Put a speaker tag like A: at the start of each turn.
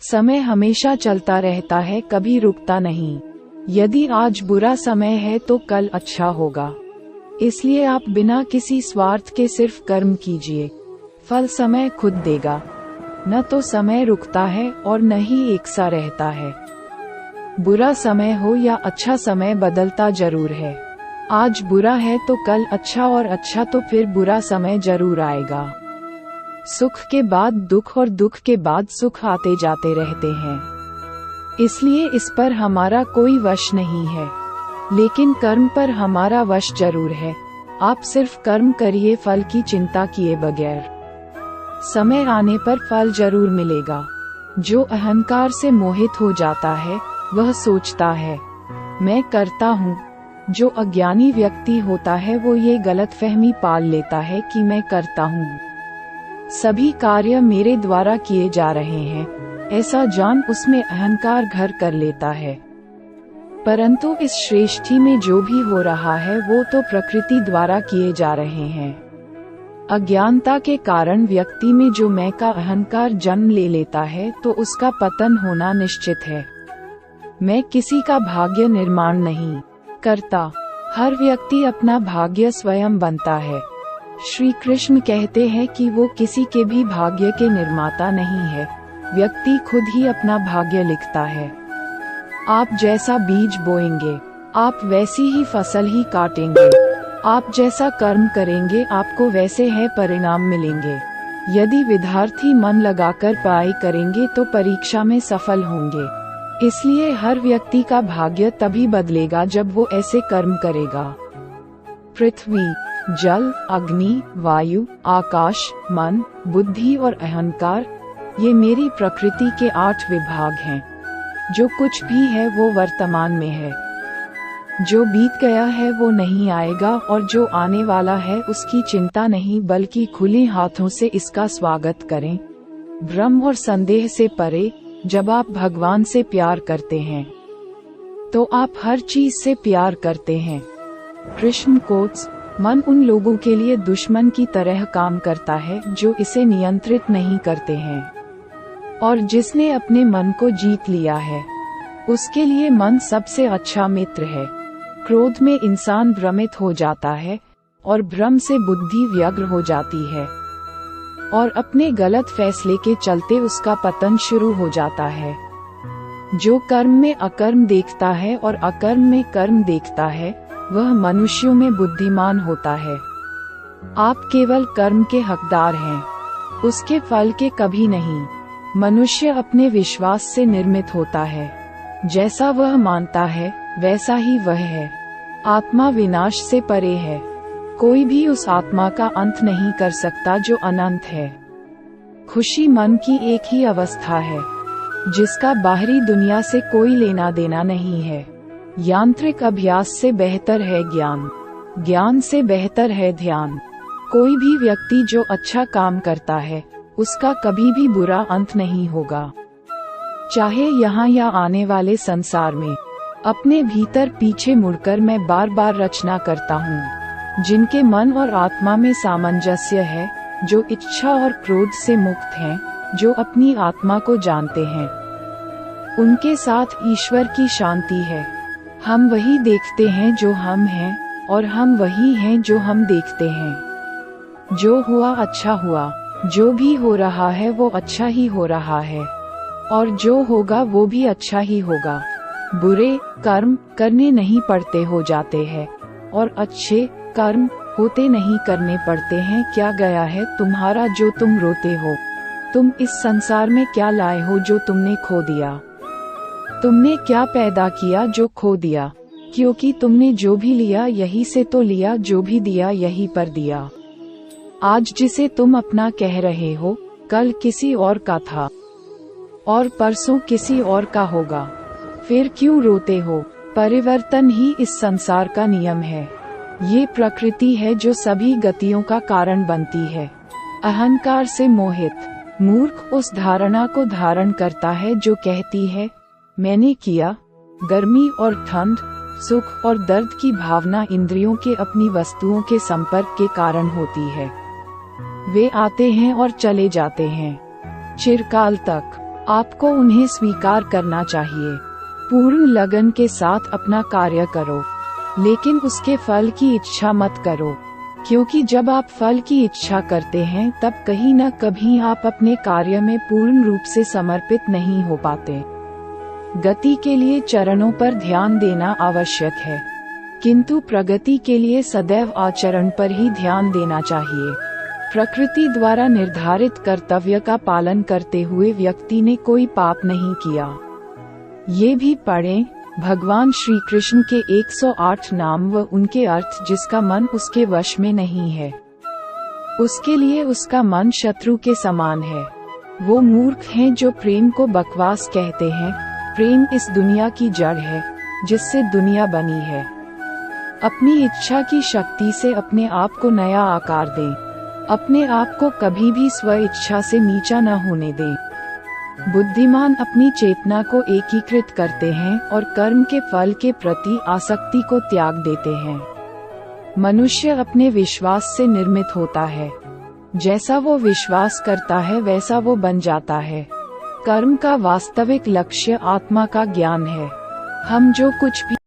A: समय हमेशा चलता रहता है, कभी रुकता नहीं। यदि आज बुरा समय है तो कल अच्छा होगा। इसलिए आप बिना किसी स्वार्थ के सिर्फ कर्म कीजिए, फल समय खुद देगा। न तो समय रुकता है और न ही एक सा रहता है। बुरा समय हो या अच्छा समय बदलता जरूर है। आज बुरा है तो कल अच्छा, और अच्छा तो फिर बुरा समय जरूर आएगा। सुख के बाद दुख और दुख के बाद सुख आते जाते रहते हैं। इसलिए इस पर हमारा कोई वश नहीं है, लेकिन कर्म पर हमारा वश जरूर है। आप सिर्फ कर्म करिए, फल की चिंता किए बगैर। समय आने पर फल जरूर मिलेगा। जो अहंकार से मोहित हो जाता है वह सोचता है मैं करता हूँ। जो अज्ञानी व्यक्ति होता है वो ये गलतफहमी पाल लेता है कि मैं करता हूँ, सभी कार्य मेरे द्वारा किए जा रहे हैं, ऐसा जान उसमें अहंकार घर कर लेता है। परंतु इस सृष्टि में जो भी हो रहा है वो तो प्रकृति द्वारा किए जा रहे हैं। अज्ञानता के कारण व्यक्ति में जो मैं का अहंकार जन्म ले लेता है तो उसका पतन होना निश्चित है। मैं किसी का भाग्य निर्माण नहीं करता। हर व्यक्ति अपना भाग्य स्वयं बनता है। श्री कृष्ण कहते हैं कि वो किसी के भी भाग्य के निर्माता नहीं है, व्यक्ति खुद ही अपना भाग्य लिखता है। आप जैसा बीज बोएंगे आप वैसी ही फसल ही काटेंगे। आप जैसा कर्म करेंगे आपको वैसे है परिणाम मिलेंगे। यदि विद्यार्थी मन लगाकर पढ़ाई करेंगे तो परीक्षा में सफल होंगे। इसलिए हर व्यक्ति का भाग्य तभी बदलेगा जब वो ऐसे कर्म करेगा। पृथ्वी, जल, अग्नि, वायु, आकाश, मन, बुद्धि और अहंकार, ये मेरी प्रकृति के 8 विभाग हैं। जो कुछ भी है वो वर्तमान में है। जो बीत गया है वो नहीं आएगा, और जो आने वाला है उसकी चिंता नहीं, बल्कि खुले हाथों से इसका स्वागत करें। भ्रम और संदेह से परे। जब आप भगवान से प्यार करते हैं तो आप हर चीज से प्यार करते हैं। कृष्ण कोट्स, मन उन लोगों के लिए दुश्मन की तरह काम करता है जो इसे नियंत्रित नहीं करते हैं, और जिसने अपने मन को जीत लिया है उसके लिए मन सबसे अच्छा मित्र है। क्रोध में इंसान भ्रमित हो जाता है और भ्रम से बुद्धि व्यग्र हो जाती है, और अपने गलत फैसले के चलते उसका पतन शुरू हो जाता है। जो कर्म में अकर्म देखता है और अकर्म में कर्म देखता है वह मनुष्यों में बुद्धिमान होता है। आप केवल कर्म के हकदार हैं, उसके फल के कभी नहीं। मनुष्य अपने विश्वास से निर्मित होता है। जैसा वह मानता है वैसा ही वह है। आत्मा विनाश से परे है। कोई भी उस आत्मा का अंत नहीं कर सकता जो अनंत है। खुशी मन की एक ही अवस्था है जिसका बाहरी दुनिया से कोई लेना देना नहीं है। यांत्रिक अभ्यास से बेहतर है ज्ञान, ज्ञान से बेहतर है ध्यान। कोई भी व्यक्ति जो अच्छा काम करता है उसका कभी भी बुरा अंत नहीं होगा, चाहे यहाँ या आने वाले संसार में। अपने भीतर पीछे मुड़कर मैं बार बार रचना करता हूँ। जिनके मन और आत्मा में सामंजस्य है, जो इच्छा और क्रोध से मुक्त हैं, जो अपनी आत्मा को जानते हैं, उनके साथ ईश्वर की शांति है। हम वही देखते हैं जो हम हैं, और हम वही हैं जो हम देखते हैं। जो हुआ अच्छा हुआ, जो भी हो रहा है वो अच्छा ही हो रहा है, और जो होगा वो भी अच्छा ही होगा। बुरे कर्म करने नहीं पड़ते, हो जाते हैं, और अच्छे कर्म होते नहीं करने पड़ते हैं। क्या गया है तुम्हारा जो तुम रोते हो? तुम इस संसार में क्या लाए हो जो तुमने खो दिया? तुमने क्या पैदा किया जो खो दिया? क्योंकि तुमने जो भी लिया यही से तो लिया, जो भी दिया यही पर दिया। आज जिसे तुम अपना कह रहे हो कल किसी और का था, और परसों किसी और का होगा। फिर क्यों रोते हो? परिवर्तन ही इस संसार का नियम है। ये प्रकृति है जो सभी गतियों का कारण बनती है। अहंकार से मोहित मूर्ख उस धारणा को धारण करता है जो कहती है मैंने किया। गर्मी और ठंड, सुख और दर्द की भावना इंद्रियों के अपनी वस्तुओं के संपर्क के कारण होती है। वे आते हैं और चले जाते हैं चिरकाल तक। आपको उन्हें स्वीकार करना चाहिए। पूर्ण लगन के साथ अपना कार्य करो, लेकिन उसके फल की इच्छा मत करो, क्योंकि जब आप फल की इच्छा करते हैं तब कहीं न कहीं आप अपने कार्य में पूर्ण रूप से समर्पित नहीं हो पाते। गति के लिए चरणों पर ध्यान देना आवश्यक है, किंतु प्रगति के लिए सदैव आचरण पर ही ध्यान देना चाहिए। प्रकृति द्वारा निर्धारित कर्तव्य का पालन करते हुए व्यक्ति ने कोई पाप नहीं किया। ये भी पढ़ें, भगवान श्री कृष्ण के 108 नाम व उनके अर्थ। जिसका मन उसके वश में नहीं है, उसके लिए उसका मन शत्रु के समान है। वो मूर्ख हैं जो प्रेम को बकवास कहते हैं। प्रेम इस दुनिया की जड़ है, जिससे दुनिया बनी है। अपनी इच्छा की शक्ति से अपने आप को नया आकार दें। अपने आप को कभी भी स्व इच्छा से नीचा न होने दें। बुद्धिमान अपनी चेतना को एकीकृत करते हैं और कर्म के फल के प्रति आसक्ति को त्याग देते हैं। मनुष्य अपने विश्वास से निर्मित होता है। जैसा वो विश्वास करता है वैसा वो बन जाता है। कर्म का वास्तविक लक्ष्य आत्मा का ज्ञान है। हम जो कुछ भी